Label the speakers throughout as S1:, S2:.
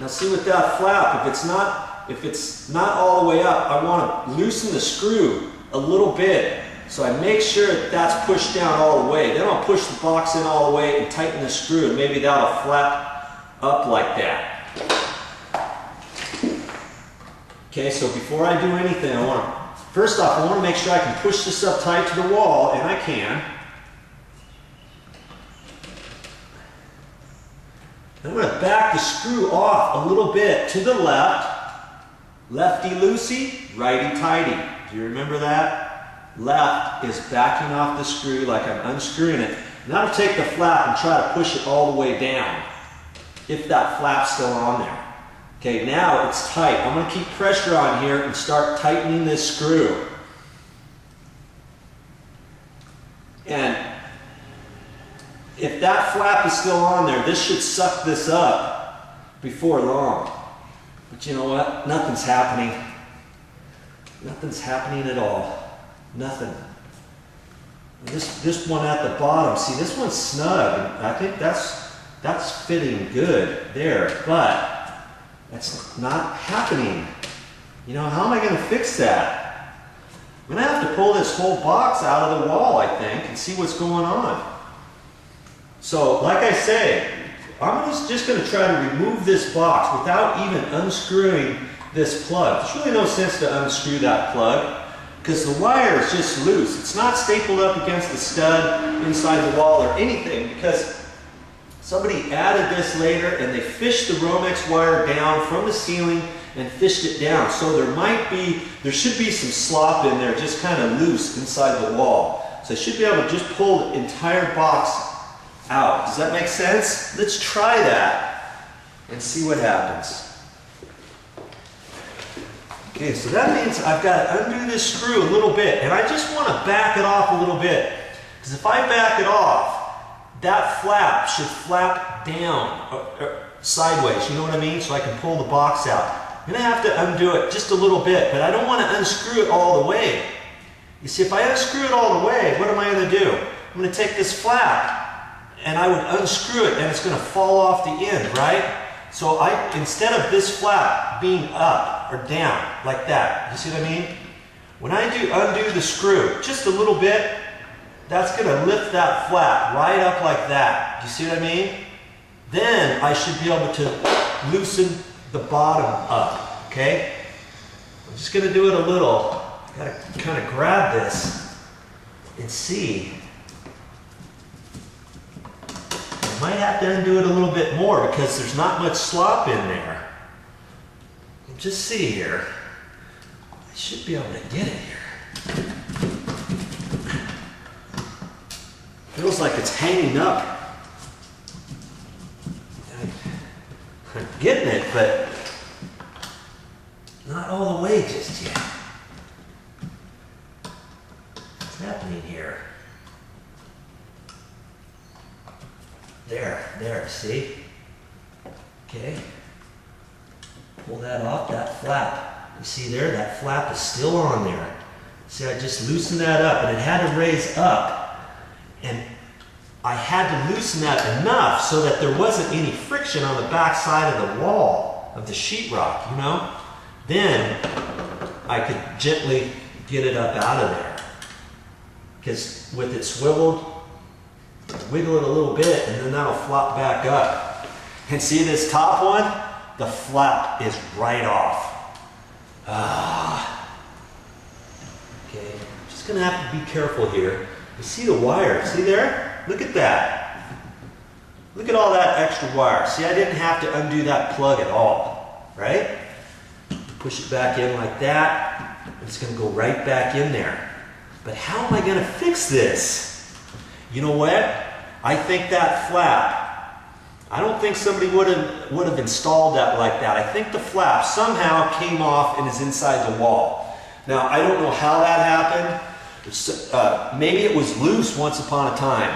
S1: Now see with that flap, if it's not all the way up, I want to loosen the screw a little bit. So I make sure that that's pushed down all the way. Then I'll push the box in all the way and tighten the screw, and maybe that'll flap up like that. Okay, so before I do anything, first off, I want to make sure I can push this up tight to the wall, and I can. I'm going to back the screw off a little bit to the left. Lefty-loosey, righty-tighty. Do you remember that? Left is backing off the screw like I'm unscrewing it. Now I'll take the flap and try to push it all the way down, if that flap's still on there. Okay, now it's tight. I'm going to keep pressure on here and start tightening this screw. And if that flap is still on there, this should suck this up before long. But you know what? Nothing's happening. Nothing's happening at all. Nothing. This one at the bottom, see, this one's snug. I think that's fitting good there, but that's not happening. You know, how am I going to fix that? I'm going to have to pull this whole box out of the wall, I think, and see what's going on. So, like I say, I'm just going to try to remove this box without even unscrewing this plug. There's really no sense to unscrew that plug, because the wire is just loose. It's not stapled up against the stud inside the wall or anything, because somebody added this later and they fished the Romex wire down from the ceiling and fished it down. So there should be some slop in there, just kind of loose inside the wall. So I should be able to just pull the entire box out. Does that make sense? Let's try that and see what happens. Okay, so that means I've got to undo this screw a little bit, and I just want to back it off a little bit, because if I back it off, that flap should flap down sideways, you know what I mean? So I can pull the box out. I'm going to have to undo it just a little bit, but I don't want to unscrew it all the way. You see, if I unscrew it all the way, what am I going to do? I'm going to take this flap, and I would unscrew it, and it's going to fall off the end, right? So instead of this flap being up or down like that, you see what I mean? When I undo the screw just a little bit, that's going to lift that flap right up like that. Do you see what I mean? Then I should be able to loosen the bottom up, okay? I'm just going to do it a little. I've got to kind of grab this and see. Might have to undo it a little bit more because there's not much slop in there. Just see here. I should be able to get it here. Feels like it's hanging up. I'm getting it, but not all the way just yet. What's happening here? There, see? Okay. Pull that off, that flap. You see there, that flap is still on there. See, I just loosened that up, and it had to raise up. And I had to loosen that enough so that there wasn't any friction on the back side of the wall of the sheetrock, you know? Then I could gently get it up out of there. Because with it swiveled, wiggle it a little bit, and then that'll flop back up. And see this top one? The flap is right off. Okay, just gonna have to be careful here. You see the wire, see there? Look at that. Look at all that extra wire. See, I didn't have to undo that plug at all, right? Push it back in like that, and it's gonna go right back in there. But how am I gonna fix this? You know what? I think that flap, I don't think somebody would have installed that like that. I think the flap somehow came off and is inside the wall. Now, I don't know how that happened. Maybe it was loose once upon a time.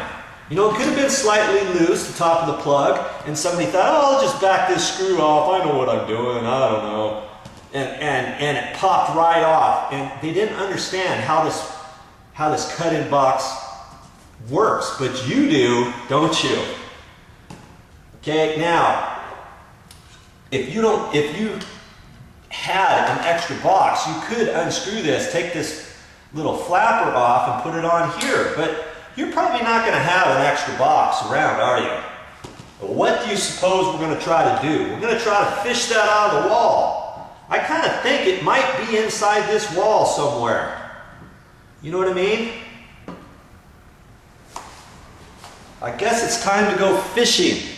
S1: You know, it could have been slightly loose, the top of the plug, and somebody thought, oh, I'll just back this screw off. I know what I'm doing. I don't know. And it popped right off. And they didn't understand how this cut-in box works, but you do, don't you? Okay, now, if you had an extra box, you could unscrew this, take this little flapper off and put it on here, but you're probably not going to have an extra box around, are you? What do you suppose we're going to try to do? We're going to try to fish that out of the wall. I kind of think it might be inside this wall somewhere. You know what I mean? I guess it's time to go fishing.